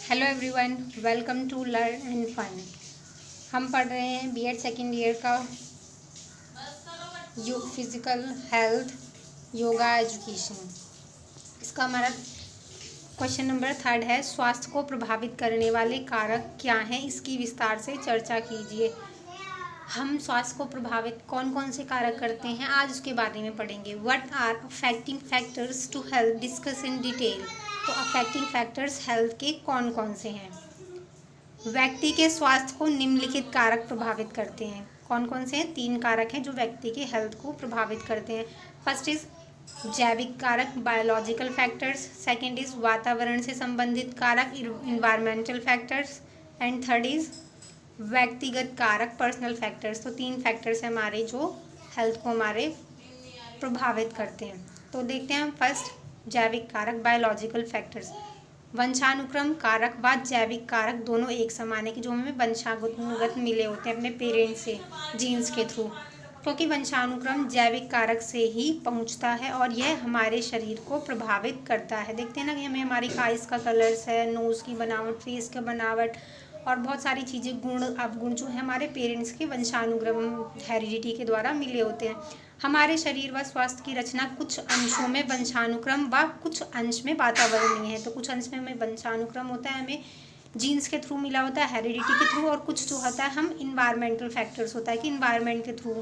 Hello everyone, welcome to learn and fun. हम पढ़ रहे हैं बीएड सेकेंड ईयर का फिजिकल हेल्थ योगा एजुकेशन। इसका हमारा क्वेश्चन नंबर 3 है, स्वास्थ्य को प्रभावित करने वाले कारक क्या हैं, इसकी विस्तार से चर्चा कीजिए। हम स्वास्थ्य को प्रभावित कौन कौन से कारक करते हैं, आज उसके बारे में पढ़ेंगे। What are affecting factors to health, discuss in detail. तो अफेक्टिंग फैक्टर्स हेल्थ के कौन कौन से हैं। व्यक्ति के स्वास्थ्य को निम्नलिखित कारक प्रभावित करते हैं। कौन कौन से हैं? 3 कारक हैं जो व्यक्ति के हेल्थ को प्रभावित करते हैं। फर्स्ट इज जैविक कारक, बायोलॉजिकल फैक्टर्स। सेकंड इज वातावरण से संबंधित कारक, environmental factors. And third is व्यक्तिगत कारक, पर्सनल फैक्टर्स। तो 3 फैक्टर्स हैं हमारे जो हेल्थ को हमारे प्रभावित करते हैं। तो देखते हैं हम फर्स्ट जैविक कारक, बायोलॉजिकल फैक्टर्स। वंशानुक्रम कारक व जैविक कारक दोनों एक समान है कि जो हमें वंशानुगत मिले होते हैं अपने पेरेंट्स से, जीन्स के थ्रू, क्योंकि वंशानुक्रम जैविक कारक से ही पहुंचता है और यह हमारे शरीर को प्रभावित करता है। देखते हैं ना कि हमें हमारी आइस का कलर्स है, नोज़ की बनावट, फेस की बनावट और बहुत सारी चीज़ें, गुण अवगुण जो है हमारे पेरेंट्स के वंशानुक्रम हेरिडिटी के द्वारा मिले होते हैं। हमारे शरीर व स्वास्थ्य की रचना कुछ अंशों में वंशानुक्रम व कुछ अंश में वातावरणीय है। तो कुछ अंश में हमें वंशानुक्रम होता है, हमें जीन्स के थ्रू मिला होता है, हेरिडिटी के थ्रू, और कुछ जो होता है हम इन्वायरमेंटल फैक्टर्स होता है कि इन्वायरमेंट के थ्रू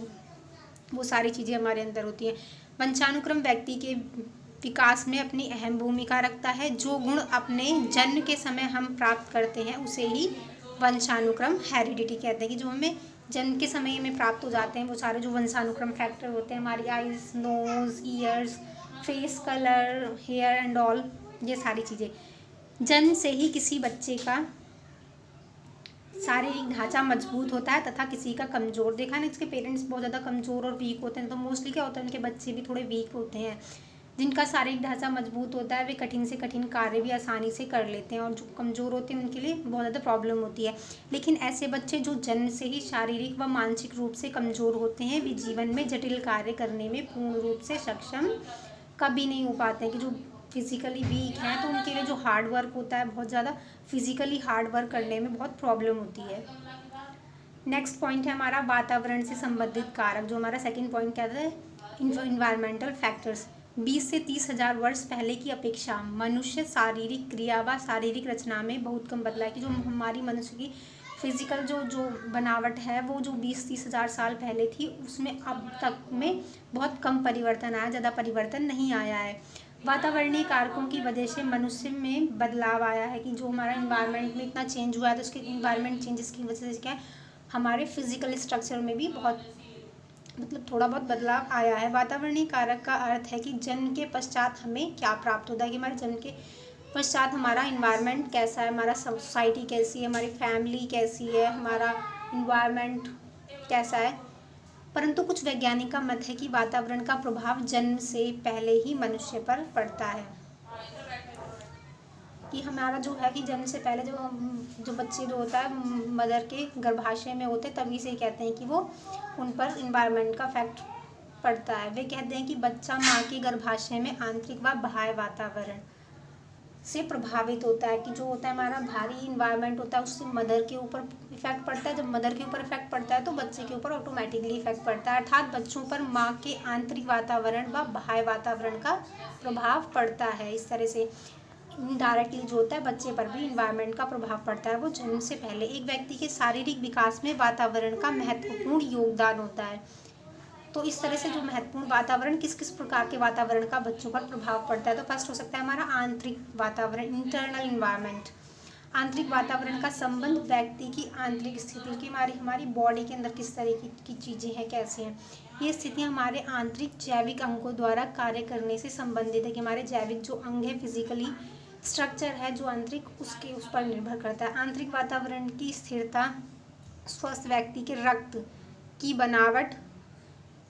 वो सारी चीज़ें हमारे अंदर होती हैं। वंशानुक्रम व्यक्ति के विकास में अपनी अहम भूमिका रखता है। जो गुण अपने जन्म के समय हम प्राप्त करते हैं उसे ही वंशानुक्रम हेरिडिटी कहते हैं, कि जो हमें जन्म के समय में प्राप्त हो जाते हैं वो सारे जो वंशानुक्रम फैक्टर होते हैं, हमारी eyes, nose, ears, face colour, hair and all, ये सारी चीज़ें। जन्म से ही किसी बच्चे का शारीरिक ढांचा मजबूत होता है तथा किसी का कमज़ोर। देखा ना, इसके पेरेंट्स बहुत ज़्यादा कमज़ोर और वीक होते हैं, तो मोस्टली क्या होता है उनके बच्चे भी थोड़े वीक होते हैं। जिनका शारीरिक ढांचा मजबूत होता है वे कठिन से कठिन कार्य भी आसानी से कर लेते हैं, और जो कमज़ोर होते हैं उनके लिए बहुत ज़्यादा प्रॉब्लम होती है। लेकिन ऐसे बच्चे जो जन्म से ही शारीरिक व मानसिक रूप से कमज़ोर होते हैं वे जीवन में जटिल कार्य करने में पूर्ण रूप से सक्षम कभी नहीं हो पाते हैं। कि जो फिज़िकली वीक हैं तो उनके लिए जो हार्ड वर्क होता है, बहुत ज़्यादा फिज़िकली हार्ड वर्क करने में बहुत प्रॉब्लम होती है। नेक्स्ट पॉइंट है हमारा वातावरण से संबंधित कारक। जो हमारा सेकंड पॉइंट क्या है, इन्वायरमेंटल फैक्टर्स। 20 से 30 हजार वर्ष पहले की अपेक्षा मनुष्य शारीरिक क्रिया व शारीरिक रचना में बहुत कम बदला है। कि जो हमारी मनुष्य की फिजिकल जो बनावट है वो जो 20-30 हजार साल पहले थी उसमें अब तक में बहुत कम परिवर्तन आया, ज़्यादा परिवर्तन नहीं आया है। वातावरणीय कारकों की वजह से मनुष्य में बदलाव आया है। कि जो हमारा इन्वायरमेंट में इतना चेंज हुआ है तो उसके इन्वायरमेंट चेंजेस की वजह से क्या है, हमारे फिजिकल स्ट्रक्चर में भी बहुत थोड़ा बहुत बदलाव आया है। वातावरणीय कारक का अर्थ है कि जन्म के पश्चात हमें क्या प्राप्त होता है, कि हमारे जन्म के पश्चात हमारा इन्वायरमेंट कैसा है, हमारा सोसाइटी कैसी है, हमारी फैमिली कैसी है, हमारा इन्वायरमेंट कैसा है। परंतु कुछ वैज्ञानिक का मत है कि वातावरण का प्रभाव जन्म से पहले ही मनुष्य पर पड़ता है। कि हमारा जो है कि जन्म से पहले जो बच्चे जो होता है मदर के गर्भाशय में होते तभी से कहते हैं कि वो उन पर इन्वायरमेंट का इफेक्ट पड़ता है। वे कहते हैं कि बच्चा माँ के गर्भाशय में आंतरिक व बाह्य वातावरण से प्रभावित होता है। कि जो होता है हमारा बाहरी इन्वायरमेंट होता है उससे मदर के ऊपर इफेक्ट पड़ता है। जब मदर के ऊपर इफेक्ट पड़ता है तो बच्चे के ऊपर ऑटोमेटिकली इफेक्ट पड़ता है, अर्थात बच्चों पर माँ के आंतरिक वातावरण व बाह्य वातावरण का प्रभाव पड़ता है। इस तरह से इनडायरेक्टली जो होता है बच्चे पर भी इन्वायरमेंट का प्रभाव पड़ता है। वो जन्म से पहले एक व्यक्ति के शारीरिक विकास में वातावरण का महत्वपूर्ण योगदान होता है। तो इस तरह से जो महत्वपूर्ण वातावरण, किस किस प्रकार के वातावरण का बच्चों पर प्रभाव पड़ता है, तो फर्स्ट हो सकता है हमारा आंतरिक वातावरण, इंटरनल इन्वायरमेंट। आंतरिक वातावरण का संबंध व्यक्ति की आंतरिक स्थिति की, हमारी बॉडी के अंदर किस तरह की चीज़ें हैं, कैसे हैं। ये स्थिति हमारे आंतरिक जैविक अंगों द्वारा कार्य करने से संबंधित है। कि हमारे जैविक जो अंग है, फिजिकली स्ट्रक्चर है जो आंतरिक, उस पर निर्भर करता है। आंतरिक वातावरण की स्थिरता स्वस्थ व्यक्ति के रक्त की बनावट,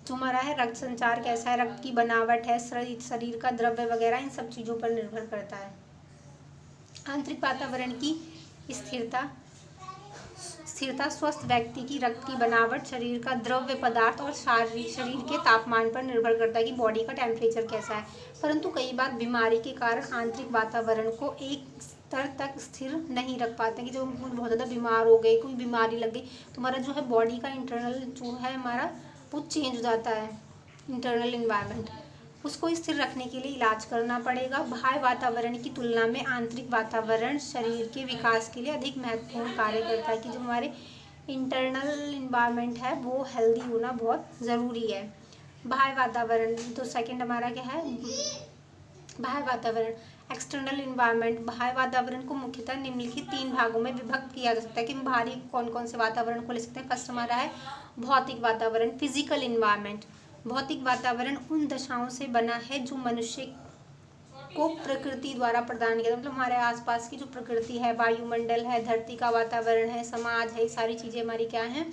जो हमारा है रक्त संचार कैसा है, रक्त की बनावट है, शरीर का द्रव्य वगैरह, इन सब चीज़ों पर निर्भर करता है। आंतरिक वातावरण की स्थिरता स्वस्थ व्यक्ति की रक्त की बनावट, शरीर का द्रव्य पदार्थ और शरीर के तापमान पर निर्भर करता है कि बॉडी का टेम्परेचर कैसा है। परंतु कई बार बीमारी के कारण आंतरिक वातावरण को एक स्तर तक स्थिर नहीं रख पाते, कि जब हम बहुत ज़्यादा बीमार हो गए, कोई बीमारी लग गई, तो हमारा जो है बॉडी का इंटरनल जो है हमारा वो चेंज हो जाता है, इंटरनल इन्वायरमेंट। उसको स्थिर रखने के लिए इलाज करना पड़ेगा। बाह्य वातावरण की तुलना में आंतरिक वातावरण शरीर के विकास के लिए अधिक महत्वपूर्ण कार्य करता है, कि जो हमारे इंटरनल इन्वायरमेंट है वो हेल्दी होना बहुत ज़रूरी है। बाह्य वातावरण तो सेकंड हमारा क्या है, बाह्य वातावरण, एक्सटर्नल इन्वायरमेंट। बाह्य वातावरण को मुख्यतः निम्नलिखित 3 भागों में विभक्त किया जा सकता है, कि हम बाहरी कौन कौन से वातावरण को ले सकते हैं। फर्स्ट हमारा है भौतिक वातावरण, फिजिकल इन्वायरमेंट। भौतिक वातावरण उन दशाओं से बना है जो मनुष्य को प्रकृति द्वारा प्रदान किया, मतलब हमारे आसपास की जो प्रकृति है, वायुमंडल है, धरती का वातावरण है, समाज है, ये सारी चीज़ें हमारी क्या हैं,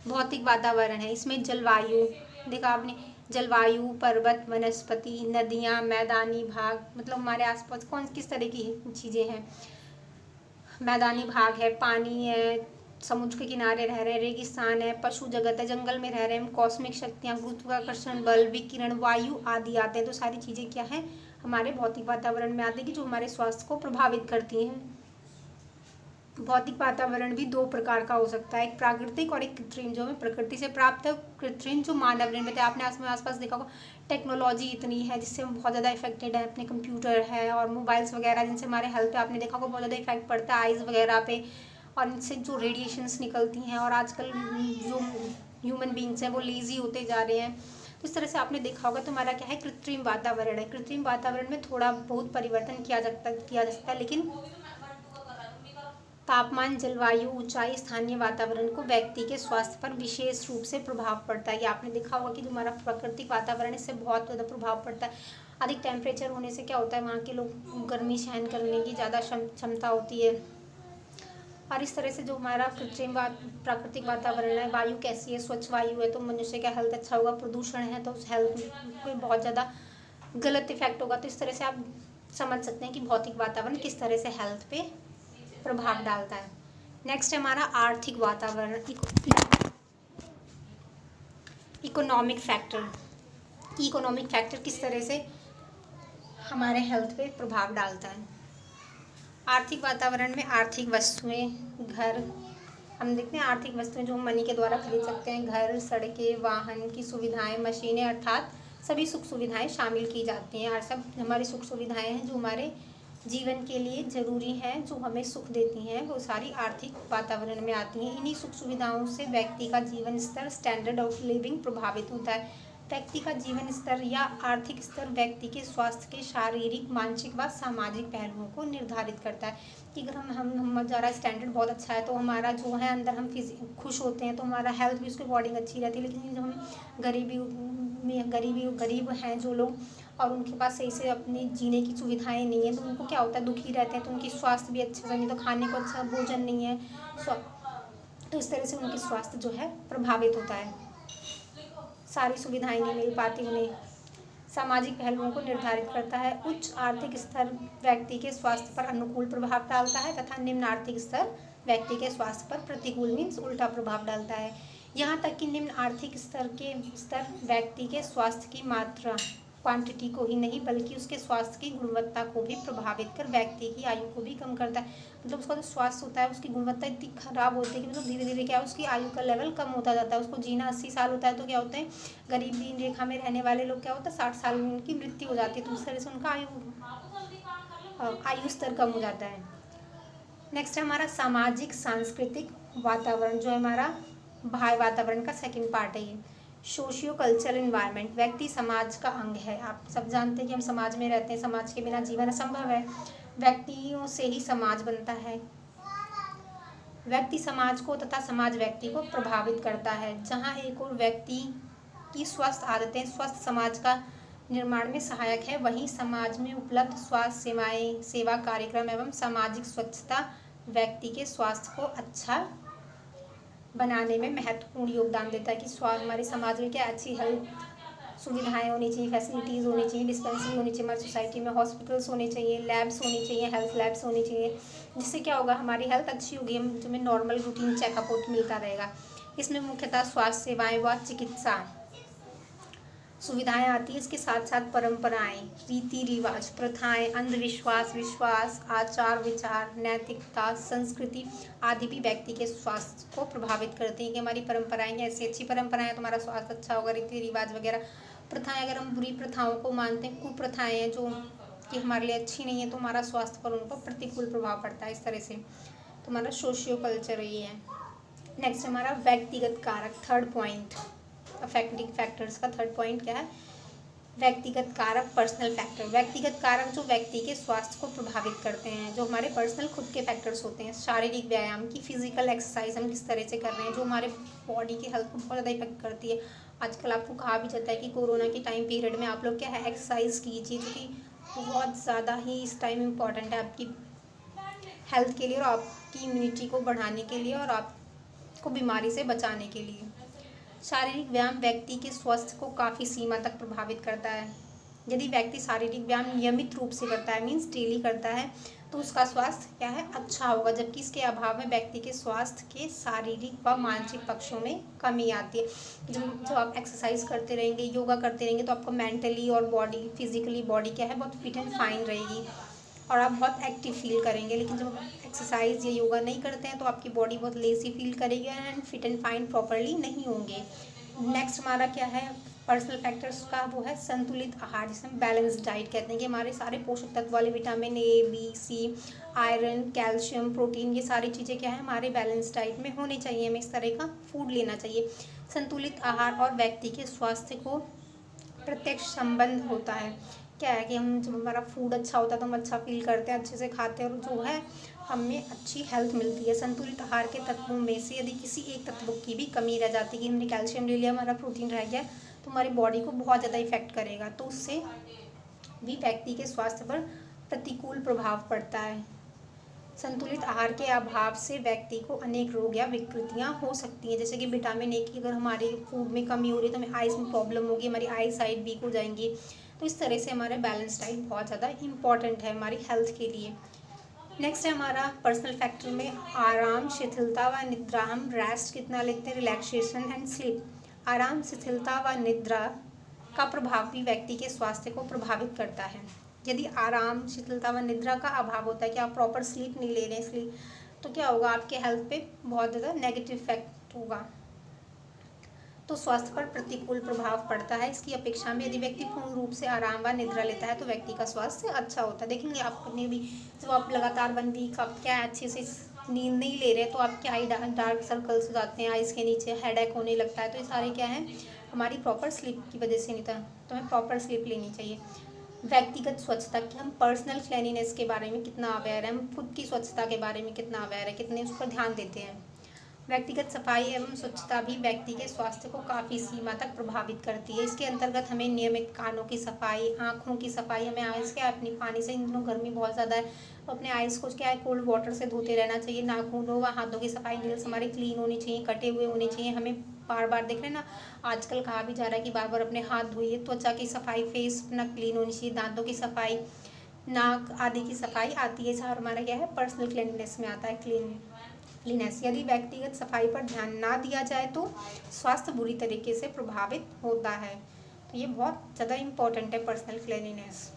भौतिक वातावरण है। इसमें जलवायु देखा आपने, जलवायु, पर्वत, वनस्पति, नदियाँ, मैदानी भाग, मतलब हमारे आसपास कौन किस तरह की चीज़ें हैं। मैदानी भाग है, पानी है, समुद्र के किनारे रह रहे हैं, रेगिस्तान है, पशु जगत है, जंगल में रह रहे हैं, कॉस्मिक शक्तियाँ, गुरुत्वाकर्षण बल, विकिरण, वायु आदि आते हैं। तो सारी चीज़ें क्या हैं, हमारे भौतिक वातावरण में आते हैं, कि जो हमारे स्वास्थ्य को प्रभावित करती हैं। भौतिक वातावरण भी 2 प्रकार का हो सकता है, एक प्राकृतिक और एक कृत्रिम। जो हमें प्रकृति से प्राप्त है, कृत्रिम जो मानव निर्मित है। आपने आसपास देखा होगा टेक्नोलॉजी इतनी है जिससे हम बहुत ज़्यादा इफेक्टेड है, अपने कंप्यूटर है और मोबाइल्स वगैरह, जिनसे हमारे हेल्थ पे आपने देखा होगा बहुत ज़्यादा इफेक्ट पड़ता है, आइज़ वगैरह पे, और इनसे जो रेडिएशंस निकलती हैं। और आजकल जो ह्यूमन बींग्स हैं वो लेज़ी होते जा रहे हैं। तो इस तरह से आपने देखा होगा। तो हमारा क्या है, कृत्रिम वातावरण है। कृत्रिम वातावरण में थोड़ा बहुत परिवर्तन किया जा सकता है, लेकिन तापमान, जलवायु, ऊंचाई, स्थानीय वातावरण को व्यक्ति के स्वास्थ्य पर विशेष रूप से प्रभाव पड़ता है। ये आपने देखा होगा कि जो हमारा प्राकृतिक वातावरण है इससे बहुत ज़्यादा प्रभाव पड़ता है। अधिक टेम्परेचर होने से क्या होता है, वहाँ के लोग गर्मी सहन करने की ज़्यादा क्षमता होती है। और इस तरह से जो हमारा प्राकृतिक वातावरण है, वायु कैसी है, स्वच्छ वायु है तो मनुष्य का हेल्थ अच्छा होगा। प्रदूषण है तो उस हेल्थ पे बहुत ज़्यादा गलत इफेक्ट होगा। तो इस तरह से आप समझ सकते हैं कि भौतिक वातावरण किस तरह से हेल्थ पे प्रभाव डालता है। नेक्स्ट है हमारा आर्थिक वातावरण, इकोनॉमिक फैक्टर। इकोनॉमिक फैक्टर किस तरह से हमारे हेल्थ पे प्रभाव डालता है। आर्थिक वातावरण में आर्थिक वस्तुएं, घर, हम देखते हैं आर्थिक वस्तुएं जो हम मनी के द्वारा खरीद सकते हैं, घर, सड़कें, वाहन की सुविधाएं, मशीनें, अर्थात सभी सुख सुविधाएं शामिल की जाती हैं। और सब हमारी सुख सुविधाएं हैं जो हमारे जीवन के लिए ज़रूरी हैं, जो हमें सुख देती हैं, वो सारी आर्थिक वातावरण में आती हैं। इन्हीं सुख सुविधाओं से व्यक्ति का जीवन स्तर, स्टैंडर्ड ऑफ लिविंग प्रभावित होता है। व्यक्ति का जीवन स्तर या आर्थिक स्तर व्यक्ति के स्वास्थ्य के शारीरिक, मानसिक व सामाजिक पहलुओं को निर्धारित करता है। कि अगर हमारा स्टैंडर्ड बहुत अच्छा है तो हमारा जो है अंदर हम खुश होते हैं, तो हमारा हेल्थ भी, उसकी बॉडी अच्छी रहती है। लेकिन जब हम गरीब हैं जो लोग, और उनके पास सही से अपनी जीने की सुविधाएं नहीं है, तो उनको क्या होता है, दुखी रहते हैं। तो उनकी स्वास्थ्य भी अच्छे से नहीं, तो खाने को अच्छा भोजन नहीं है, तो इस तरह से उनकी स्वास्थ्य जो है प्रभावित होता है। सारी सुविधाएं नहीं मिल पाती उन्हें। सामाजिक पहलुओं को निर्धारित करता है। उच्च आर्थिक स्तर व्यक्ति के स्वास्थ्य पर अनुकूल प्रभाव डालता है तथा निम्न आर्थिक स्तर व्यक्ति के स्वास्थ्य पर प्रतिकूल मीन्स उल्टा प्रभाव डालता है। यहाँ तक कि निम्न आर्थिक स्तर व्यक्ति के स्वास्थ्य की मात्रा, क्वांटिटी को ही नहीं बल्कि उसके स्वास्थ्य की गुणवत्ता को भी प्रभावित कर व्यक्ति की आयु को भी कम करता है। मतलब उसका जो स्वास्थ्य होता है उसकी गुणवत्ता इतनी खराब होती है कि मतलब धीरे धीरे क्या है, उसकी आयु का लेवल कम होता जाता है। उसको जीना 80 साल होता है तो क्या होता है, गरीबी रेखा में रहने वाले लोग क्या होता है 60 साल में उनकी मृत्यु हो जाती है। तो उस तरह से उनका आयु स्तर कम हो जाता है। नेक्स्ट है हमारा सामाजिक सांस्कृतिक वातावरण, जो है हमारा बाह्य वातावरण का सेकंड पार्ट है। ये सोशियो कल्चरल इन्वायरमेंट, व्यक्ति समाज का अंग है। आप सब जानते हैं कि हम समाज में रहते हैं, समाज के बिना जीवन असंभव है। व्यक्तियों से ही समाज बनता है। व्यक्ति समाज को तथा समाज व्यक्ति को प्रभावित करता है। जहाँ एक और व्यक्ति की स्वस्थ आदतें स्वस्थ समाज का निर्माण में सहायक है, वहीं समाज में उपलब्ध स्वास्थ्य सेवाएं, सेवा कार्यक्रम एवं सामाजिक स्वच्छता व्यक्ति के स्वास्थ्य को अच्छा बनाने में महत्वपूर्ण योगदान देता है। कि हमारे समाज में क्या अच्छी हेल्थ सुविधाएं होनी चाहिए, फैसिलिटीज़ होनी चाहिए, डिस्पेंसरी होनी चाहिए, हमारी सोसाइटी में हॉस्पिटल्स होने चाहिए, लैब्स होनी चाहिए, हेल्थ लैब्स होनी चाहिए, जिससे क्या होगा, हमारी हेल्थ अच्छी होगी, हमें नॉर्मल रूटीन चेकअप मिलता रहेगा। इसमें मुख्यतः स्वास्थ्य सेवाएं व चिकित्सा सुविधाएं आती है, इसके साथ साथ परंपराएं, रीति रिवाज, प्रथाएं, अंधविश्वास, विश्वास, आचार विचार, नैतिकता, संस्कृति आदि भी व्यक्ति के स्वास्थ्य को प्रभावित करती हैं। कि हमारी परंपराएं ऐसी अच्छी परंपराएं हैं तो हमारा स्वास्थ्य अच्छा होगा। रीति रिवाज वगैरह, प्रथाएं, अगर हम बुरी प्रथाओं को मानते हैं, कुप्रथाएं हैं जो कि हमारे लिए अच्छी नहीं है, तो हमारा स्वास्थ्य पर उनको प्रतिकूल प्रभाव पड़ता है। इस तरह से तो हमारा सोशियो कल्चर ये है। नेक्स्ट हमारा व्यक्तिगत कारक, थर्ड पॉइंट, अफेक्टिंग फैक्टर्स का थर्ड पॉइंट क्या है? व्यक्तिगत कारक, पर्सनल फैक्टर। व्यक्तिगत कारक जो व्यक्ति के स्वास्थ्य को प्रभावित करते हैं, जो हमारे पर्सनल खुद के फैक्टर्स होते हैं। शारीरिक व्यायाम की, फिजिकल एक्सरसाइज हम किस तरह से कर रहे हैं, जो हमारे बॉडी की हेल्थ को बहुत ज़्यादा इफेक्ट करती है। आजकल आपको कहा भी जाता है कि कोरोना के टाइम पीरियड में आप लोग क्या है, एक्सरसाइज कीजिए, जो कि बहुत ज़्यादा ही इस टाइम इम्पॉर्टेंट है आपकी हेल्थ के लिए और आपकी इम्यूनिटी को बढ़ाने के लिए और आपको बीमारी से बचाने के लिए। शारीरिक व्यायाम व्यक्ति के स्वास्थ्य को काफ़ी सीमा तक प्रभावित करता है। यदि व्यक्ति शारीरिक व्यायाम नियमित रूप से करता है, मीन्स डेली करता है, तो उसका स्वास्थ्य क्या है, अच्छा होगा। जबकि इसके अभाव में व्यक्ति के स्वास्थ्य के शारीरिक व मानसिक पक्षों में कमी आती है। जब आप एक्सरसाइज करते रहेंगे, योगा करते रहेंगे, तो आपको मेंटली और बॉडी, फिजिकली बॉडी क्या है, बहुत फिट एंड फाइन रहेगी और आप बहुत एक्टिव फील करेंगे। लेकिन जब आप एक्सरसाइज या योगा नहीं करते हैं तो आपकी बॉडी बहुत लेजी फील करेगी and fit and fine properly नहीं होंगे। नेक्स्ट हमारा क्या है, पर्सनल फैक्टर्स का, वो है संतुलित आहार, जिसे हम बैलेंस डाइट कहते हैं। कि हमारे सारे पोषक तत्व वाले vitamin A, B, C, iron, calcium, protein, ये सारी चीज़ें क्या है, हमारे बैलेंस डाइट में होनी चाहिए। हमें इस तरह का फूड लेना चाहिए। संतुलित आहार और व्यक्ति के स्वास्थ्य को प्रत्यक्ष संबंध होता है। क्या है कि हम, जब हमारा फूड अच्छा होता है तो हम अच्छा फील करते हैं, अच्छे से खाते हैं और जो है हमें अच्छी हेल्थ मिलती है। संतुलित आहार के तत्वों में से यदि किसी एक तत्व की भी कमी रह जाती है, कि हमने कैल्शियम ले लिया, हमारा प्रोटीन रह गया, तो हमारी बॉडी को बहुत ज़्यादा इफेक्ट करेगा, तो उससे भी व्यक्ति के स्वास्थ्य पर प्रतिकूल प्रभाव पड़ता है। संतुलित आहार के अभाव से व्यक्ति को अनेक रोग या विकृतियां हो सकती हैं। जैसे कि विटामिन ए की अगर हमारे फूड में कमी हो रही है तो हमें आइज में प्रॉब्लम होगी, हमारी आई साइड वीक हो जाएंगी। तो इस तरह से हमारा बैलेंस डाइट बहुत ज़्यादा इंपॉर्टेंट है हमारी हेल्थ के लिए। नेक्स्ट है हमारा पर्सनल फैक्टर में आराम, शिथिलता व निद्रा। हम रेस्ट कितना लेते हैं, रिलैक्सेशन एंड स्लीप। आराम, शिथिलता व निद्रा का प्रभाव भी व्यक्ति के स्वास्थ्य को प्रभावित करता है। यदि आराम, शिथिलता व निद्रा का अभाव होता है, कि आप प्रॉपर स्लीप नहीं ले रहे हैं, इसलिए तो क्या होगा, आपके हेल्थ पे बहुत ज़्यादा नेगेटिव इफेक्ट होगा, तो स्वास्थ्य पर प्रतिकूल प्रभाव पड़ता है। इसकी अपेक्षा में यदि व्यक्ति पूर्ण रूप से आराम व निद्रा लेता है तो व्यक्ति का स्वास्थ्य अच्छा होता है। देखेंगे आपने भी, जब आप लगातार 1 वीक आप क्या अच्छे से नींद नहीं ले रहे तो आपके आई डार्क सर्कल्स हो जाते हैं, आइज के नीचे हेडेक होने लगता है, तो ये सारे क्या है, हमारी प्रॉपर स्लीप की वजह से नहीं था। तो हमें प्रॉपर स्लीप लेनी चाहिए। व्यक्तिगत स्वच्छता, कि हम पर्सनल क्लीनिनेस के बारे में कितना अवेयर है, हम खुद की स्वच्छता के बारे में कितना अवेयर है, कितने उस पर ध्यान देते हैं। व्यक्तिगत सफाई एवं स्वच्छता भी व्यक्ति के स्वास्थ्य को काफ़ी सीमा तक प्रभावित करती है। इसके अंतर्गत हमें नियमित कानों की सफाई, आँखों की सफाई, हमें आइज़ क्या अपनी पानी से, इन दिनों गर्मी बहुत ज़्यादा है तो अपने आइज़ को क्या है, कोल्ड वाटर से धोते रहना चाहिए। नाखूनों व हाथों की सफाई, नेल्स हमारे क्लीन होनी चाहिए, कटे हुए होने चाहिए। हमें बार बार देख रहे हैं ना, आजकल कहा भी जा रहा है कि बार बार अपने हाथ धोइए। त्वचा की सफाई, फेस अपना क्लीन होनी चाहिए। दांतों की सफाई, नाक आदि की सफाई आती है, सब हमारा क्या है, पर्सनल क्लीननेस में आता है, क्लीननेस। यदि व्यक्तिगत सफाई पर ध्यान ना दिया जाए तो स्वास्थ्य बुरी तरीके से प्रभावित होता है। तो ये बहुत ज़्यादा इम्पोर्टेंट है पर्सनल क्लीननेस।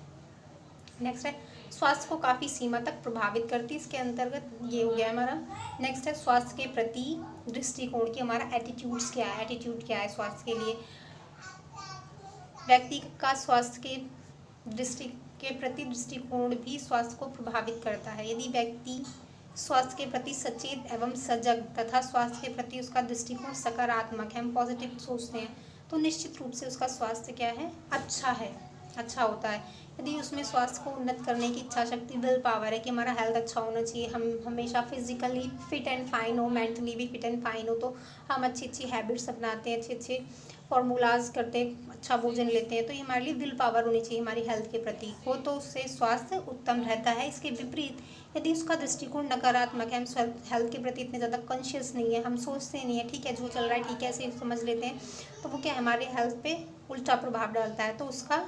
नेक्स्ट है स्वास्थ्य को काफ़ी सीमा तक प्रभावित करती है, इसके अंतर्गत ये हो गया हमारा। नेक्स्ट है स्वास्थ्य के प्रति दृष्टिकोण, की हमारा एटीट्यूड्स क्या है, एटीट्यूड क्या है स्वास्थ्य के लिए। व्यक्ति का स्वास्थ्य के प्रति दृष्टिकोण भी स्वास्थ्य को प्रभावित करता है। यदि व्यक्ति स्वास्थ्य के प्रति सचेत एवं सजग तथा स्वास्थ्य के प्रति उसका दृष्टिकोण सकारात्मक है, हम पॉजिटिव सोचते हैं, तो निश्चित रूप से उसका स्वास्थ्य क्या है, अच्छा होता है। यदि उसमें स्वास्थ्य को उन्नत करने की इच्छा शक्ति, विल पावर है कि हमारा हेल्थ अच्छा होना चाहिए, हम हमेशा फिजिकली फिट एंड फाइन हो, मेंटली भी फिट एंड फाइन हो, तो हम अच्छी हैबिट्स अपनाते हैं, अच्छे फॉर्मूलाज करते हैं, अच्छा भोजन लेते हैं, तो ये हमारे लिए विल पावर होनी चाहिए हमारी हेल्थ के प्रति हो, तो उससे स्वास्थ्य उत्तम रहता है। इसके विपरीत यदि उसका दृष्टिकोण नकारात्मक है, हम हेल्थ के प्रति इतने ज़्यादा कॉन्शियस नहीं है, हम सोचते नहीं है, ठीक है जो चल रहा है ठीक है ऐसे समझ लेते हैं, तो वो क्या हमारे हेल्थ पे उल्टा प्रभाव डालता है, तो उसका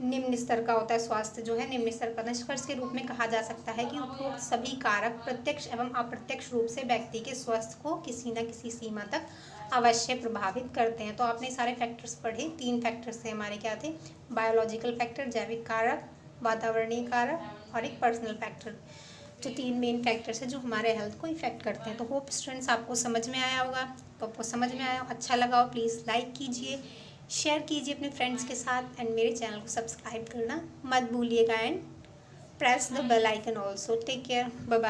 निम्न स्तर का होता है, स्वास्थ्य जो है निम्न स्तर का। निष्कर्ष के रूप में कहा जा सकता है कि उपरोक्त सभी कारक प्रत्यक्ष एवं अप्रत्यक्ष रूप से व्यक्ति के स्वास्थ्य को किसी न किसी सीमा तक अवश्य प्रभावित करते हैं। तो आपने सारे फैक्टर्स पढ़े। 3 फैक्टर्स थे हमारे, क्या थे? बायोलॉजिकल फैक्टर, जैविक कारक, वातावरणीय कारक और एक पर्सनल फैक्टर। जो 3 मेन फैक्टर्स हैं जो हमारे हेल्थ को इफेक्ट करते हैं। तो होप स्टूडेंट्स आपको समझ में आया होगा। तो आपको समझ में आया, अच्छा लगा हो प्लीज़ लाइक कीजिए, शेयर कीजिए अपने फ्रेंड्स के साथ एंड मेरे चैनल को सब्सक्राइब करना मत भूलिएगा and press the bell icon also. Take care, bye bye.